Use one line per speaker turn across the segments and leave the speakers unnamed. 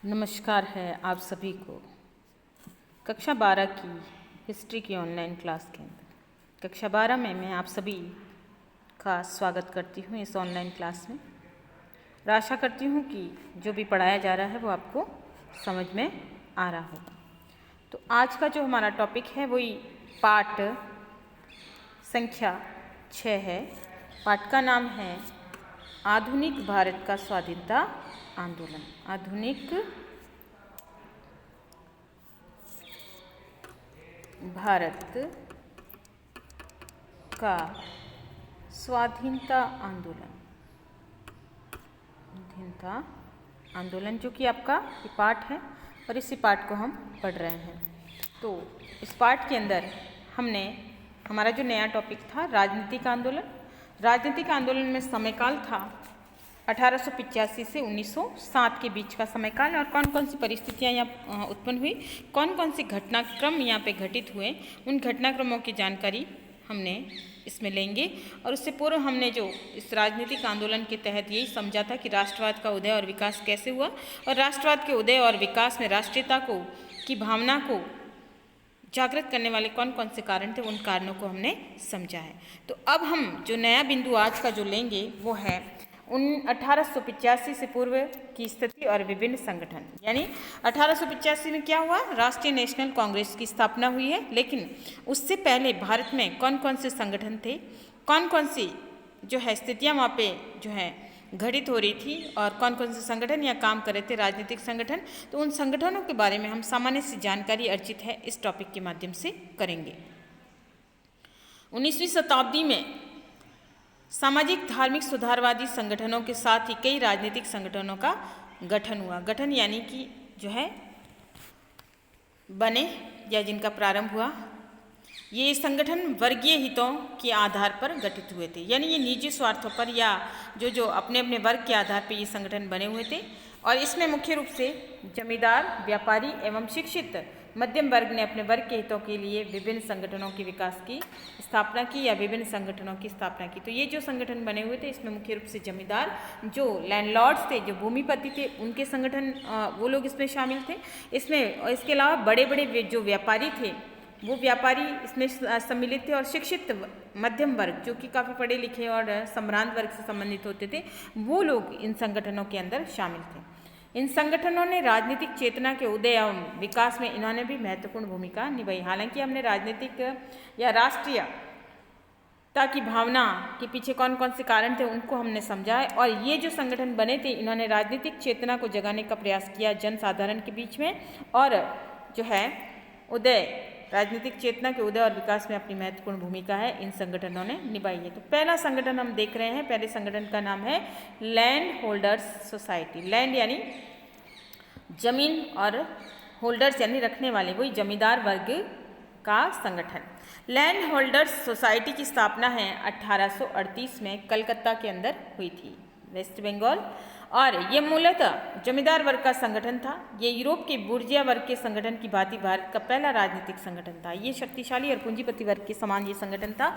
नमस्कार है आप सभी को कक्षा 12 की हिस्ट्री की ऑनलाइन क्लास के अंदर। कक्षा 12 में मैं आप सभी का स्वागत करती हूँ इस ऑनलाइन क्लास में और आशा करती हूँ कि जो भी पढ़ाया जा रहा है वो आपको समझ में आ रहा होगा। तो आज का जो हमारा टॉपिक है वही पाठ संख्या 6 है। पाठ का नाम है आधुनिक भारत का स्वाधीनता आंदोलन। आधुनिक भारत का स्वाधीनता आंदोलन। स्वाधीनता आंदोलन जो कि आपका ये पाठ है और इसी पाठ को हम पढ़ रहे हैं। तो इस पाठ के अंदर हमने हमारा जो नया टॉपिक था राजनीतिक आंदोलन। राजनीतिक आंदोलन में समयकाल था 1885 से 1907 के बीच का समयकाल और कौन कौन सी परिस्थितियाँ यहाँ उत्पन्न हुई, कौन कौन से घटनाक्रम यहाँ पे घटित हुए, उन घटनाक्रमों की जानकारी हमने इसमें लेंगे। और उससे पूर्व हमने जो इस राजनीतिक आंदोलन के तहत यही समझा था कि राष्ट्रवाद का उदय और विकास कैसे हुआ और राष्ट्रवाद के उदय और विकास में राष्ट्रीयता की भावना को जागृत करने वाले कौन कौन से कारण थे, उन कारणों को हमने समझा है। तो अब हम जो नया बिंदु आज का जो लेंगे वो है 1885 से पूर्व की स्थिति और विभिन्न संगठन। यानी 1885 में क्या हुआ, राष्ट्रीय नेशनल कांग्रेस की स्थापना हुई है, लेकिन उससे पहले भारत में कौन कौन से संगठन थे, कौन कौन सी जो है स्थितियाँ वहाँ पे जो है घटित हो रही थी और कौन कौन से संगठन या काम कर रहे थे राजनीतिक संगठन। तो उन संगठनों के बारे में हम सामान्य सी जानकारी अर्जित है इस टॉपिक के माध्यम से करेंगे। 19वीं शताब्दी में सामाजिक धार्मिक सुधारवादी संगठनों के साथ ही कई राजनीतिक संगठनों का गठन हुआ। गठन यानी कि जो है बने या जिनका प्रारंभ हुआ। ये संगठन वर्गीय हितों के आधार पर गठित हुए थे, यानी ये निजी स्वार्थों पर या जो अपने अपने वर्ग के आधार पर ये संगठन बने हुए थे। और इसमें मुख्य रूप से जमींदार, व्यापारी एवं शिक्षित मध्यम वर्ग ने अपने वर्ग के हितों के लिए विभिन्न संगठनों के विकास की स्थापना की या विभिन्न संगठनों की स्थापना की। तो ये जो संगठन बने हुए थे इसमें मुख्य रूप से जमींदार, जो लैंडलॉर्ड्स थे, जो भूमिपति थे, उनके संगठन वो लोग इसमें शामिल थे। इसमें इसके अलावा बड़े बड़े जो व्यापारी थे वो व्यापारी इसमें सम्मिलित थे और शिक्षित मध्यम वर्ग जो कि काफ़ी पढ़े लिखे और सम्भ्रांत वर्ग से संबंधित होते थे वो लोग इन संगठनों के अंदर शामिल थे। इन संगठनों ने राजनीतिक चेतना के उदय एवं विकास में इन्होंने भी महत्वपूर्ण भूमिका निभाई। हालांकि हमने राजनीतिक या राष्ट्रीयता की भावना के पीछे कौन कौन से कारण थे उनको हमने समझा है। और ये जो संगठन बने थे इन्होंने राजनीतिक चेतना को जगाने का प्रयास किया जनसाधारण के बीच में और जो है राजनीतिक चेतना के उदय और विकास में अपनी महत्वपूर्ण भूमिका है इन संगठनों ने निभाई है। तो पहला संगठन हम देख रहे हैं, पहले संगठन का नाम है लैंड होल्डर्स सोसाइटी। लैंड यानी जमीन और होल्डर्स यानी रखने वाले, वही जमींदार वर्ग का संगठन। लैंड होल्डर्स सोसाइटी की स्थापना है 1838 में कलकत्ता के अंदर हुई थी, वेस्ट बंगाल। और ये मूलतः जमींदार वर्ग का संगठन था। ये यूरोप के बुर्जिया वर्ग के संगठन की भांति भारत का पहला राजनीतिक संगठन था। ये शक्तिशाली और पूंजीपति वर्ग के समान ये संगठन था।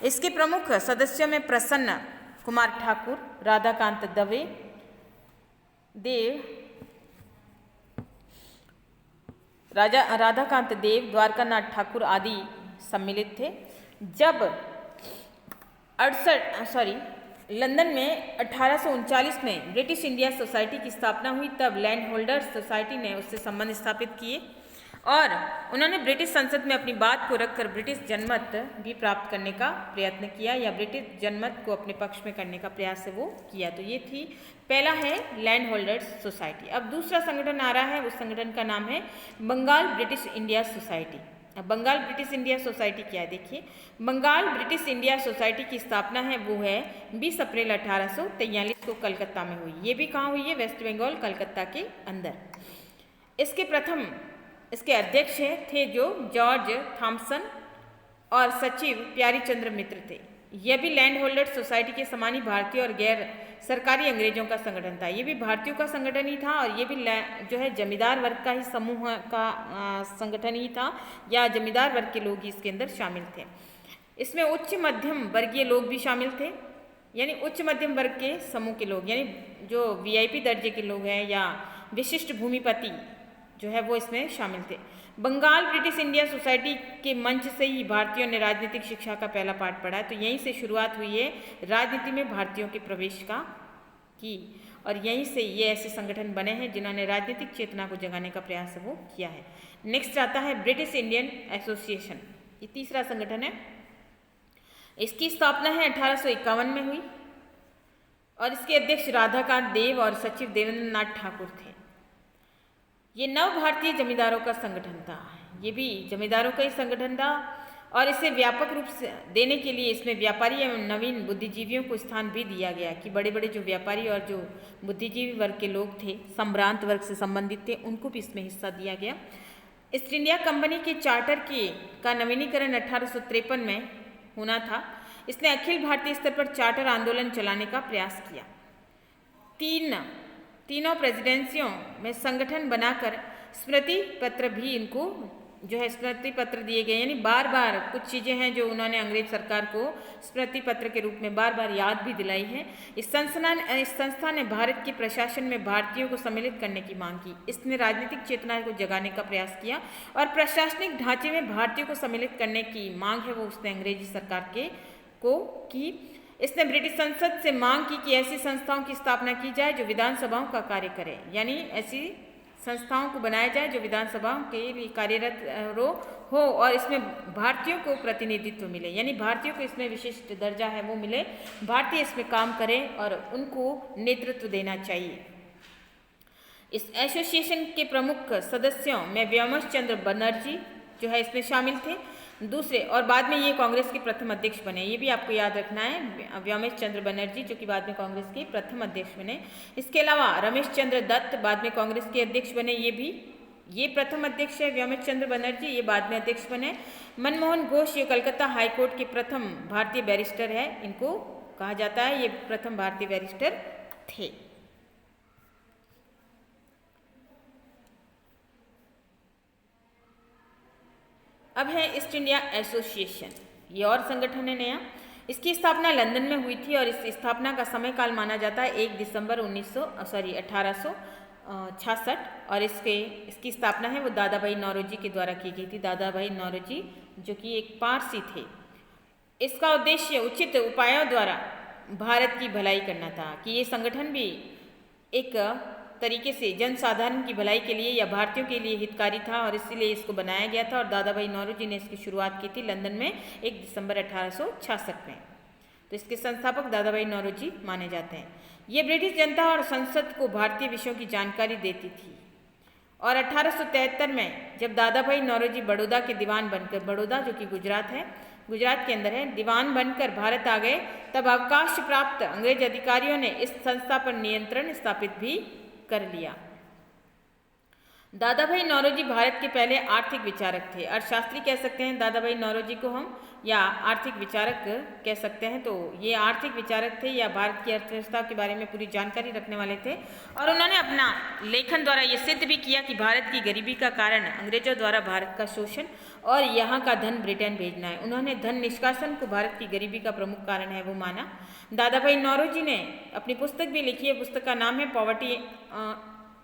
इसके प्रमुख सदस्यों में प्रसन्न कुमार ठाकुर, राधाकांत राधाकांत देव, द्वारकानाथ ठाकुर आदि सम्मिलित थे। जब लंदन में 1839 में ब्रिटिश इंडिया सोसाइटी की स्थापना हुई, तब लैंड होल्डर्स सोसाइटी ने उससे संबंध स्थापित किए और उन्होंने ब्रिटिश संसद में अपनी बात को रखकर ब्रिटिश जनमत भी प्राप्त करने का प्रयत्न किया या ब्रिटिश जनमत को अपने पक्ष में करने का प्रयास वो किया। तो ये थी, पहला है लैंड होल्डर्स सोसाइटी। अब दूसरा संगठन आ रहा है, उस संगठन का नाम है बंगाल ब्रिटिश इंडिया सोसाइटी। अब बंगाल ब्रिटिश इंडिया सोसाइटी क्या है देखिए। बंगाल ब्रिटिश इंडिया सोसाइटी की स्थापना है वो है 20 अप्रैल 1843 को कलकत्ता में हुई। ये भी कहाँ हुई है, वेस्ट बंगाल, कलकत्ता के अंदर। इसके अध्यक्ष थे जो जॉर्ज थॉमसन और सचिव प्यारीचंद्र मित्र थे। यह भी लैंड होल्डर्स सोसाइटी के समान ही भारतीय और गैर सरकारी अंग्रेजों का संगठन था। ये भी भारतीयों का संगठन ही था और ये भी जो है जमींदार वर्ग का ही समूह का संगठन ही था या जमींदार वर्ग के लोग ही इसके अंदर शामिल थे। इसमें उच्च मध्यम वर्गीय लोग भी शामिल थे, यानी उच्च मध्यम वर्ग के समूह के लोग, यानी जो वीआईपी दर्जे के लोग हैं या विशिष्ट भूमिपति जो है वो इसमें शामिल थे। बंगाल ब्रिटिश इंडिया सोसाइटी के मंच से ही भारतीयों ने राजनीतिक शिक्षा का पहला पाठ पढ़ा है। तो यहीं से शुरुआत हुई है राजनीति में भारतीयों के प्रवेश की, और यहीं से ये ऐसे संगठन बने हैं जिन्होंने राजनीतिक चेतना को जगाने का प्रयास वो किया है। नेक्स्ट आता है ब्रिटिश इंडियन एसोसिएशन, ये तीसरा संगठन है। इसकी स्थापना है 1851 में हुई और इसके अध्यक्ष राधाकांत देव और सचिव देवेंद्र नाथ ठाकुर थे। ये नव भारतीय जमींदारों का संगठन था, ये भी जमींदारों का ही संगठन था और इसे व्यापक रूप से देने के लिए इसमें व्यापारी एवं नवीन बुद्धिजीवियों को स्थान भी दिया गया कि बड़े बड़े जो व्यापारी और जो बुद्धिजीवी वर्ग के लोग थे, संभ्रांत वर्ग से संबंधित थे, उनको भी इसमें हिस्सा दिया गया। ईस्ट इंडिया कंपनी के चार्टर का नवीनीकरण 1853 में होना था। इसने अखिल भारतीय स्तर पर चार्टर आंदोलन चलाने का प्रयास किया। तीनों प्रेसिडेंसियों में संगठन बनाकर स्मृति पत्र भी इनको जो है स्मृति पत्र दिए गए, यानी बार बार कुछ चीज़ें हैं जो उन्होंने अंग्रेज सरकार को स्मृति पत्र के रूप में बार बार याद भी दिलाई है। इस संस्था ने भारत के प्रशासन में भारतीयों को सम्मिलित करने की मांग की। इसने राजनीतिक चेतना को जगाने का प्रयास किया और प्रशासनिक ढांचे में भारतीयों को सम्मिलित करने की मांग है वो उसने अंग्रेजी सरकार को की। इसने ब्रिटिश संसद से मांग की कि ऐसी संस्थाओं की स्थापना की जाए जो विधानसभाओं का कार्य करें, यानी ऐसी संस्थाओं को बनाया जाए जो विधानसभाओं के लिए कार्यरत हो और इसमें भारतीयों को प्रतिनिधित्व मिले, यानी भारतीयों को इसमें विशिष्ट दर्जा है वो मिले, भारतीय इसमें काम करें और उनको नेतृत्व देना चाहिए। इस एसोसिएशन के प्रमुख सदस्यों में व्योमेश चंद्र बनर्जी जो है इसमें शामिल थे दूसरे, और बाद में ये कांग्रेस के प्रथम अध्यक्ष बने। ये भी आपको याद रखना है, व्योमेश चंद्र बनर्जी जो कि बाद में कांग्रेस के प्रथम अध्यक्ष बने। इसके अलावा रमेश चंद्र दत्त बाद में कांग्रेस के अध्यक्ष बने, ये प्रथम अध्यक्ष है व्योमेश चंद्र बनर्जी, ये बाद में अध्यक्ष बने। मनमोहन घोष ये कलकत्ता हाईकोर्ट के प्रथम भारतीय बैरिस्टर है, इनको कहा जाता है ये प्रथम भारतीय बैरिस्टर थे। अब है ईस्ट इंडिया एसोसिएशन, ये और संगठन है नया। इसकी स्थापना लंदन में हुई थी और इस स्थापना का समय काल माना जाता है 1 दिसंबर 1866 और इसकी स्थापना है वो दादा भाई नौरोजी के द्वारा की गई थी। दादा भाई नौरोजी जो कि एक पारसी थे। इसका उद्देश्य उचित उपायों द्वारा भारत की भलाई करना था, कि ये संगठन भी एक तरीके से जनसाधारण की भलाई के लिए या भारतीयों के लिए हितकारी था और इसीलिए इसको बनाया गया था। और दादा भाई नौरोजी ने इसकी शुरुआत की थी लंदन में 1 दिसंबर 1866 में। तो इसके संस्थापक दादा भाई नौरोजी माने जाते हैं। ये ब्रिटिश जनता और संसद को भारतीय विषयों की जानकारी देती थी और 1873 में जब दादा भाई नौरोजी बड़ौदा के दीवान बनकर, बड़ौदा जो कि गुजरात के अंदर है, दीवान बनकर भारत आ गए, तब अवकाश प्राप्त अंग्रेज अधिकारियों ने इस संस्था पर नियंत्रण स्थापित भी कर लिया। दादा भाई नौरोजी भारत के पहले आर्थिक विचारक थे। अर्थशास्त्री कह सकते हैं दादा भाई नौरोजी को हम, या आर्थिक विचारक कह सकते हैं। तो ये आर्थिक विचारक थे या भारत की अर्थव्यवस्था के बारे में पूरी जानकारी रखने वाले थे और उन्होंने अपना लेखन द्वारा ये सिद्ध भी किया कि भारत की गरीबी का कारण अंग्रेजों द्वारा भारत का शोषण और यहाँ का धन ब्रिटेन भेजना है। उन्होंने धन निष्कासन को भारत की गरीबी का प्रमुख कारण है वो माना। दादा भाई नौरोजी ने अपनी पुस्तक भी लिखी है, पुस्तक का नाम है poverty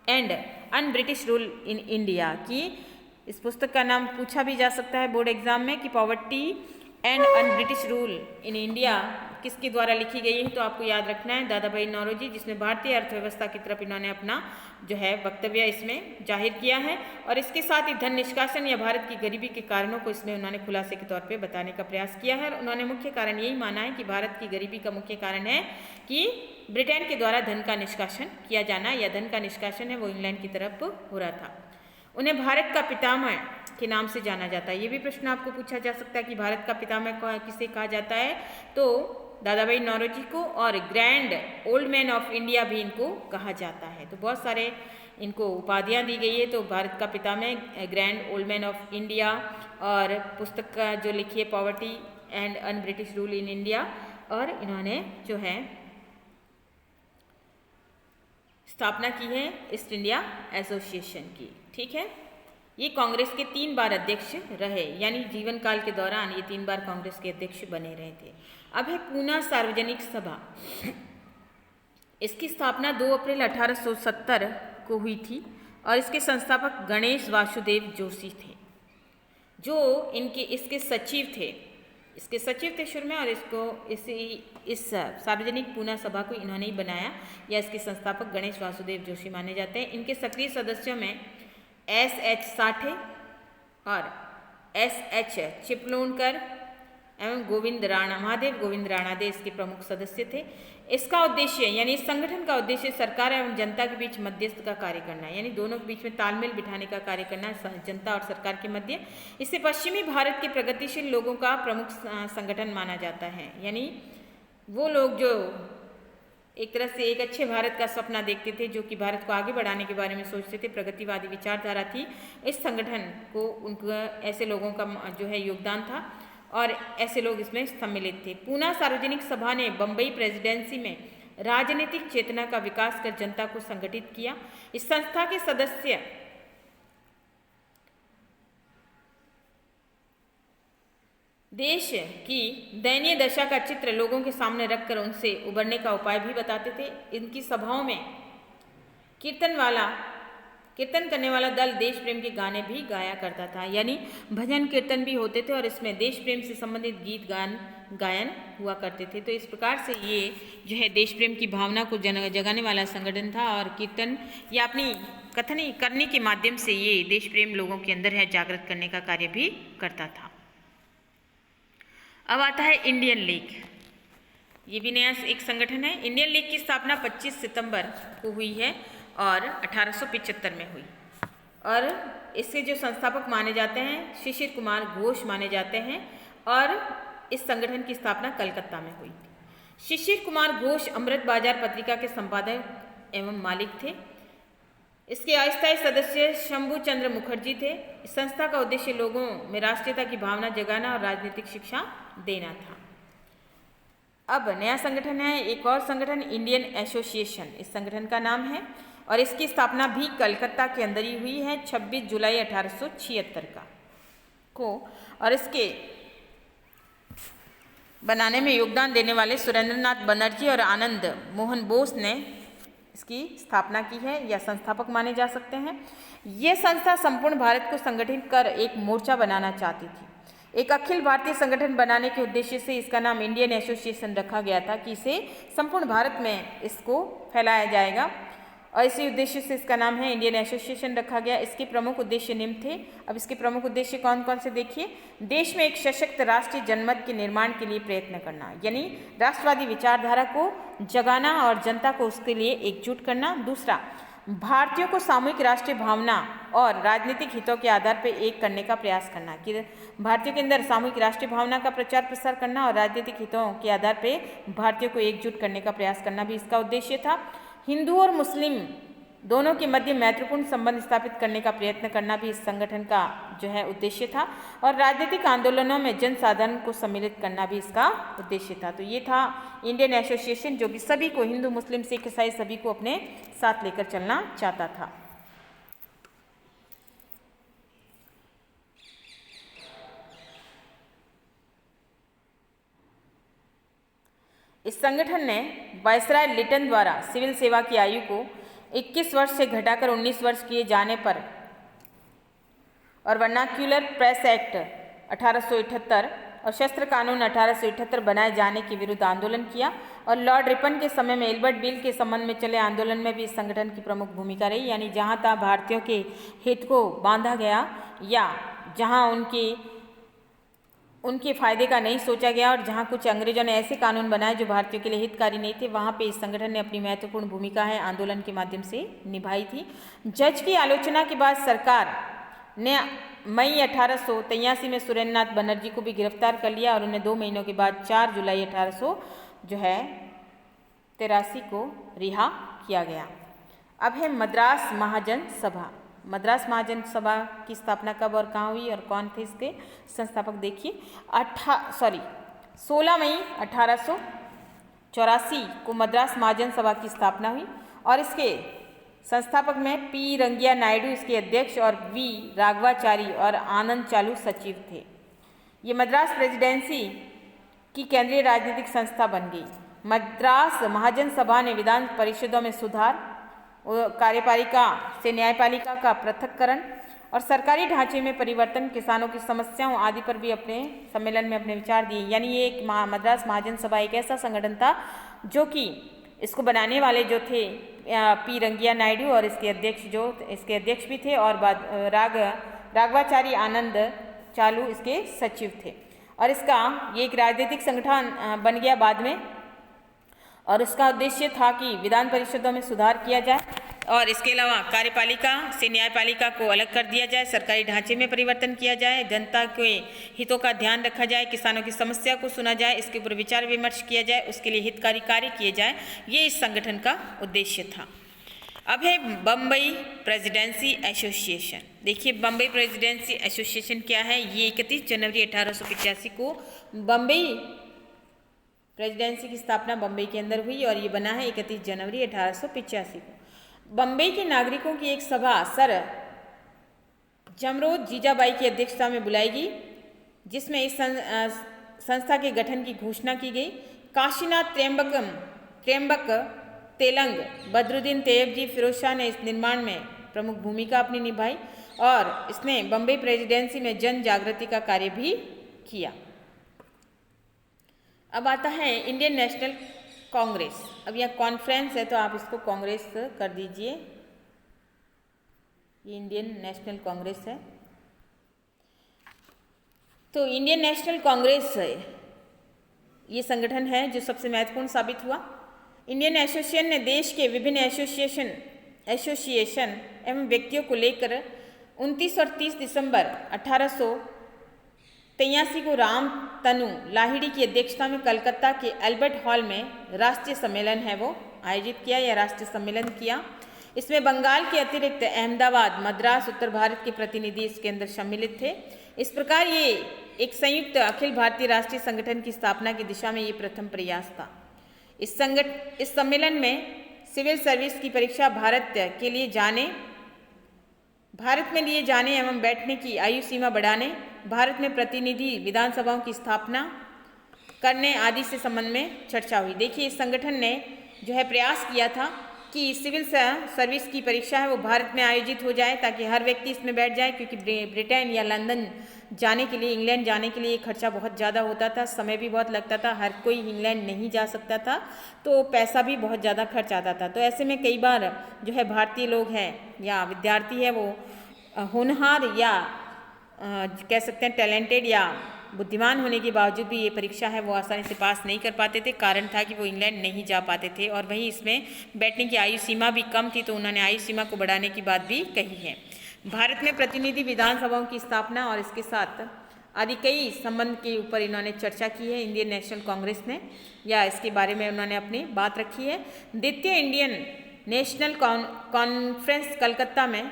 and un British rule in India. की इस पुस्तक का नाम पूछा भी जा सकता है बोर्ड एग्जाम में कि poverty and un British rule in India किसके द्वारा लिखी गई है। तो आपको याद रखना है दादा भाई नौरोजी, जिसमें भारतीय अर्थव्यवस्था की तरफ इन्होंने अपना जो है वक्तव्य इसमें जाहिर किया है और इसके साथ ही धन निष्कासन या भारत की गरीबी के कारणों को इसमें उन्होंने खुलासे के तौर पे बताने का प्रयास किया है। और उन्होंने मुख्य कारण यही माना है कि भारत की गरीबी का मुख्य कारण है कि ब्रिटेन के द्वारा धन का निष्कासन किया जाना, या धन का निष्कासन है वो इंग्लैंड की तरफ हो रहा था। उन्हें भारत का पितामह के नाम से जाना जाता है। ये भी प्रश्न आपको पूछा जा सकता है कि भारत का पितामह किसे कहा जाता है, तो दादा भाई नौरोजी को, और grand old man of India भी इनको कहा जाता है। तो बहुत सारे इनको उपाधियां दी गई है। तो भारत का पितामह, grand old man of India, और पुस्तक का जो लिखी है poverty and un British rule in India, और इन्होंने जो है स्थापना की है ईस्ट इंडिया एसोसिएशन की। ठीक है, ये कांग्रेस के 3 बार अध्यक्ष रहे, यानी जीवन काल के दौरान ये 3 बार कांग्रेस के अध्यक्ष बने रहे थे। अब है पूना सार्वजनिक सभा। इसकी स्थापना 2 अप्रैल 1870 को हुई थी और इसके संस्थापक गणेश वासुदेव जोशी थे, जो इसके सचिव थे। इसके सचिव थे शुरू में, और इस सार्वजनिक पूना सभा को इन्होंने ही बनाया, या इसके संस्थापक गणेश वासुदेव जोशी माने जाते हैं। इनके सक्रिय सदस्यों में S.H. साठे और S.H. चिपलूणकर एवं महादेव गोविंद राणादे इसके प्रमुख सदस्य थे। इसका उद्देश्य, यानी इस संगठन का उद्देश्य सरकार एवं जनता के बीच मध्यस्थ का कार्य करना है, यानी दोनों के बीच में तालमेल बिठाने का कार्य करना है, जनता और सरकार के मध्य। इसे पश्चिमी भारत के प्रगतिशील लोगों का प्रमुख संगठन माना जाता है, यानी वो लोग जो एक तरह से एक अच्छे भारत का सपना देखते थे, जो कि भारत को आगे बढ़ाने के बारे में सोचते थे, प्रगतिवादी विचारधारा थी। इस संगठन को उनका ऐसे लोगों का जो है योगदान था और ऐसे लोग इसमें सम्मिलित थे। पूना सार्वजनिक सभा ने बम्बई प्रेसिडेंसी में राजनीतिक चेतना का विकास कर जनता को संगठित किया। इस संस्था के सदस्य देश की दयनीय दशा का चित्र लोगों के सामने रखकर उनसे उबरने का उपाय भी बताते थे। इनकी सभाओं में कीर्तन करने वाला दल देश प्रेम के गाने भी गाया करता था, यानी भजन कीर्तन भी होते थे और इसमें देश प्रेम से संबंधित गीत गायन हुआ करते थे। तो इस प्रकार से ये जो है देश प्रेम की भावना को जगाने वाला संगठन था, और कीर्तन या अपनी कथनी करने के माध्यम से ये देश प्रेम लोगों के अंदर है जागृत करने का कार्य भी करता था। अब आता है इंडियन लीग। ये भी नया एक संगठन है। इंडियन लीग की स्थापना 25 सितंबर को हुई है और 1875 में हुई, और इसके जो संस्थापक माने जाते हैं शिशिर कुमार घोष माने जाते हैं, और इस संगठन की स्थापना कलकत्ता में हुई थी। शिशिर कुमार घोष अमृत बाजार पत्रिका के संपादक एवं मालिक थे। इसके अस्थायी सदस्य शंभू चंद्र मुखर्जी थे। इस संस्था का उद्देश्य लोगों में राष्ट्रीयता की भावना जगाना और राजनीतिक शिक्षा देना था। अब नया संगठन है एक और संगठन, इंडियन एसोसिएशन, इस संगठन का नाम है, और इसकी स्थापना भी कलकत्ता के अंदर ही हुई है 26 जुलाई 1876 को, और इसके बनाने में योगदान देने वाले सुरेंद्रनाथ बनर्जी और आनंद मोहन बोस ने इसकी स्थापना की है, या संस्थापक माने जा सकते हैं। ये संस्था संपूर्ण भारत को संगठित कर एक मोर्चा बनाना चाहती थी। एक अखिल भारतीय संगठन बनाने के उद्देश्य से इसका नाम इंडियन एसोसिएशन रखा गया था, कि इसे संपूर्ण भारत में इसको फैलाया जाएगा, और इसी उद्देश्य से इसका नाम है इंडियन एसोसिएशन रखा गया। इसके प्रमुख उद्देश्य निम्न थे। अब इसके प्रमुख उद्देश्य कौन कौन से देखिए। देश में एक सशक्त राष्ट्रीय जनमत के निर्माण के लिए प्रयत्न करना, यानी राष्ट्रवादी विचारधारा को जगाना और जनता को उसके लिए एकजुट करना। दूसरा, भारतीयों को सामूहिक राष्ट्रीय भावना और राजनीतिक हितों के आधार पर एक करने का प्रयास करना, कि भारतीयों के अंदर सामूहिक राष्ट्रीय भावना का प्रचार प्रसार करना और राजनीतिक हितों के आधार पर भारतीयों को एकजुट करने का प्रयास करना भी इसका उद्देश्य था। हिंदू और मुस्लिम दोनों के मध्य मैत्रीपूर्ण संबंध स्थापित करने का प्रयत्न करना भी इस संगठन का जो है उद्देश्य था, और राजनीतिक आंदोलनों में जन साधारण को सम्मिलित करना भी इसका उद्देश्य था। तो ये था इंडियन एसोसिएशन, जो कि सभी को, हिंदू मुस्लिम सिख ईसाई सभी को अपने साथ लेकर चलना चाहता था। इस संगठन ने वायसराय लिटन द्वारा सिविल सेवा की आयु को 21 वर्ष से घटाकर 19 वर्ष किए जाने पर और वर्नाक्यूलर प्रेस एक्ट 1878 और शस्त्र कानून 1878 बनाए जाने के विरुद्ध आंदोलन किया, और लॉर्ड रिपन के समय में एल्बर्ट बिल के संबंध में चले आंदोलन में भी इस संगठन की प्रमुख भूमिका रही। यानी जहाँ तहाँ भारतीयों के हित को बांधा गया, या जहाँ उनके फायदे का नहीं सोचा गया, और जहाँ कुछ अंग्रेजों ने ऐसे कानून बनाए जो भारतीयों के लिए हितकारी नहीं थे, वहाँ पे इस संगठन ने अपनी महत्वपूर्ण भूमिका है आंदोलन के माध्यम से निभाई थी। जज की आलोचना के बाद सरकार ने मई 1883 में सुरेंद्रनाथ बनर्जी को भी गिरफ्तार कर लिया, और उन्हें 2 महीनों के बाद 4 जुलाई 1883 को रिहा किया गया। अब है मद्रास महाजन सभा। मद्रास महाजन सभा की स्थापना कब और कहाँ हुई और कौन थे इसके संस्थापक देखिए। 16 मई 1884 को मद्रास महाजन सभा की स्थापना हुई, और इसके संस्थापक में पी रंगिया नायडू इसके अध्यक्ष और वी राघवाचारी और आनंद चालू सचिव थे। ये मद्रास प्रेसिडेंसी की केंद्रीय राजनीतिक संस्था बन गई। मद्रास महाजन सभा ने विधान परिषदों में सुधार, कार्यपालिका से न्यायपालिका का पृथक्करण और सरकारी ढांचे में परिवर्तन, किसानों की समस्याओं आदि पर भी अपने सम्मेलन में अपने विचार दिए। यानी ये एक मद्रास महाजन सभा एक ऐसा संगठन था जो कि इसको बनाने वाले जो थे पी रंगिया नायडू और इसके अध्यक्ष भी थे और बाद राघवाचारी आनंद चालू इसके सचिव थे। और इसका ये एक राजनीतिक संगठन बन गया बाद में और इसका उद्देश्य था कि विधान परिषदों में सुधार किया जाए और इसके अलावा कार्यपालिका से न्यायपालिका को अलग कर दिया जाए, सरकारी ढांचे में परिवर्तन किया जाए, जनता के हितों का ध्यान रखा जाए, किसानों की समस्या को सुना जाए, इसके ऊपर विचार विमर्श किया जाए, उसके लिए हितकारी कार्य किए जाए। ये इस संगठन का उद्देश्य था। अब है बम्बई प्रेसिडेंसी एसोसिएशन। देखिए बम्बई प्रेसिडेंसी एसोसिएशन क्या है। ये 31 जनवरी 1885 को बम्बई प्रेसिडेंसी की स्थापना बम्बई के अंदर हुई और ये बना है 31 जनवरी 1885 को। बम्बई के नागरिकों की एक सभा सर जमरोद जीजाबाई की अध्यक्षता में बुलाई गई, जिसमें इस संस्था के गठन की घोषणा की गई। काशीनाथ त्र्यंबक तेलंग बदरुद्दीन तैयब जी फिरोज शाह ने इस निर्माण में प्रमुख भूमिका अपनी निभाई और इसने बम्बई प्रेसिडेंसी में जन जागृति का कार्य भी किया। अब आता है इंडियन नेशनल कांग्रेस। अब यह कॉन्फ्रेंस है तो आप इसको कांग्रेस कर दीजिए। ये इंडियन नेशनल कांग्रेस है। तो इंडियन नेशनल कांग्रेस ये संगठन है जो सबसे महत्वपूर्ण साबित हुआ। इंडियन एसोसिएशन ने देश के विभिन्न एसोसिएशन एवं व्यक्तियों को लेकर 29 और 30 दिसंबर 1883 को राम तनु लाहिड़ी की अध्यक्षता में कलकत्ता के एल्बर्ट हॉल में राष्ट्रीय सम्मेलन है वो आयोजित किया या राष्ट्रीय सम्मेलन किया। इसमें बंगाल के अतिरिक्त अहमदाबाद, मद्रास, उत्तर भारत के प्रतिनिधि इसके अंदर सम्मिलित थे। इस प्रकार ये एक संयुक्त अखिल भारतीय राष्ट्रीय संगठन की स्थापना की दिशा में ये प्रथम प्रयास था। इस सम्मेलन में सिविल सर्विस की परीक्षा भारत में लिए जाने एवं बैठने की आयु सीमा बढ़ाने, भारत में प्रतिनिधि विधानसभाओं की स्थापना करने आदि से संबंध में चर्चा हुई। देखिए इस संगठन ने जो है प्रयास किया था कि सिविल सर्विस की परीक्षा है वो भारत में आयोजित हो जाए ताकि हर व्यक्ति इसमें बैठ जाए, क्योंकि ब्रिटेन या लंदन जाने के लिए, इंग्लैंड जाने के लिए खर्चा बहुत ज़्यादा होता था, समय भी बहुत लगता था, हर कोई इंग्लैंड नहीं जा सकता था, तो पैसा भी बहुत ज़्यादा खर्च आता था। तो ऐसे में कई बार जो है भारतीय लोग हैं या विद्यार्थी है वो होनहार या कह सकते हैं टैलेंटेड या बुद्धिमान होने के बावजूद भी ये परीक्षा है वो आसानी से पास नहीं कर पाते थे। कारण था कि वो इंग्लैंड नहीं जा पाते थे और वहीं इसमें बैठने की आयु सीमा भी कम थी, तो उन्होंने आयु सीमा को बढ़ाने की बात भी कही है। भारत में प्रतिनिधि विधानसभाओं की स्थापना और इसके साथ आदि कई संबंध के ऊपर इन्होंने चर्चा की है इंडियन नेशनल कांग्रेस ने, या इसके बारे में उन्होंने अपनी बात रखी है। द्वितीय इंडियन नेशनल कॉन्फ्रेंस कलकत्ता में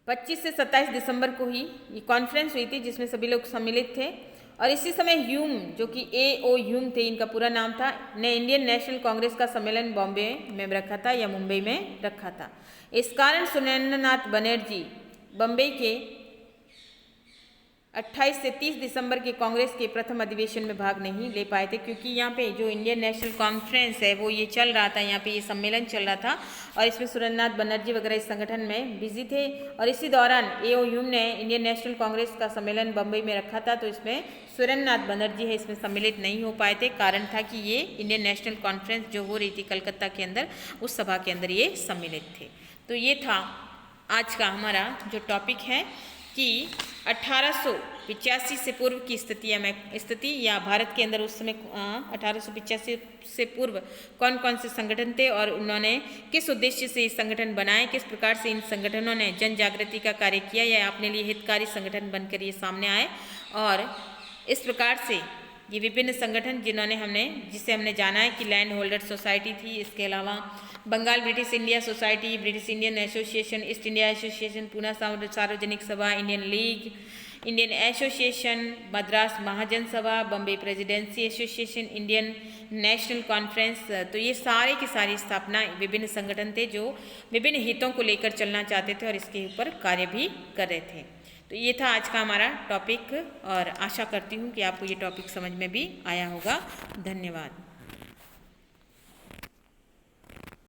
25 से 27 दिसंबर को ही ये कॉन्फ्रेंस हुई थी, जिसमें सभी लोग सम्मिलित थे। और इसी समय ह्यूम, जो कि A.O. ह्यूम थे, इनका पूरा नाम था, ने इंडियन नेशनल कांग्रेस का सम्मेलन बॉम्बे में रखा था या मुंबई में रखा था। इस कारण सुरेंद्रनाथ बनर्जी बम्बई के 28 से 30 दिसंबर के कांग्रेस के प्रथम अधिवेशन में भाग नहीं ले पाए थे, क्योंकि यहाँ पे जो इंडियन नेशनल कॉन्फ्रेंस है वो ये चल रहा था, यहाँ पे ये सम्मेलन चल रहा था और इसमें सुरेंद्रनाथ बनर्जी वगैरह इस संगठन में बिजी थे। और इसी दौरान A.O. ह्यूम ने इंडियन नेशनल कांग्रेस का सम्मेलन बम्बई में रखा था, तो इसमें सुरेंद्रनाथ बनर्जी है इसमें सम्मिलित नहीं हो पाए थे। कारण था कि ये इंडियन नेशनल कॉन्फ्रेंस जो हो रही थी कलकत्ता के अंदर, उस सभा के अंदर ये सम्मिलित थे। तो ये था आज का हमारा जो टॉपिक है कि 1885 से पूर्व की स्थिति या भारत के अंदर उस समय 1885 से पूर्व कौन कौन से संगठन थे और उन्होंने किस उद्देश्य से ये संगठन बनाए, किस प्रकार से इन संगठनों ने जन जागृति का कार्य किया या अपने लिए हितकारी संगठन बनकर ये सामने आए। और इस प्रकार से ये विभिन्न संगठन जिसे हमने जाना है कि लैंड होल्डर सोसाइटी थी, इसके अलावा Bengal British India society, British Indian association, East India association, Poona Sarvajanik Sabha, Indian league, Indian association, Madras Mahajan Sabha, Bombay presidency association, Indian national conference. तो ये सारे की सारी स्थापना विभिन्न संगठन थे जो विभिन्न हितों को लेकर चलना चाहते थे और इसके ऊपर कार्य भी कर रहे थे। तो ये था आज का हमारा टॉपिक और आशा करती हूँ कि आपको ये टॉपिक समझ में भी आया होगा। धन्यवाद।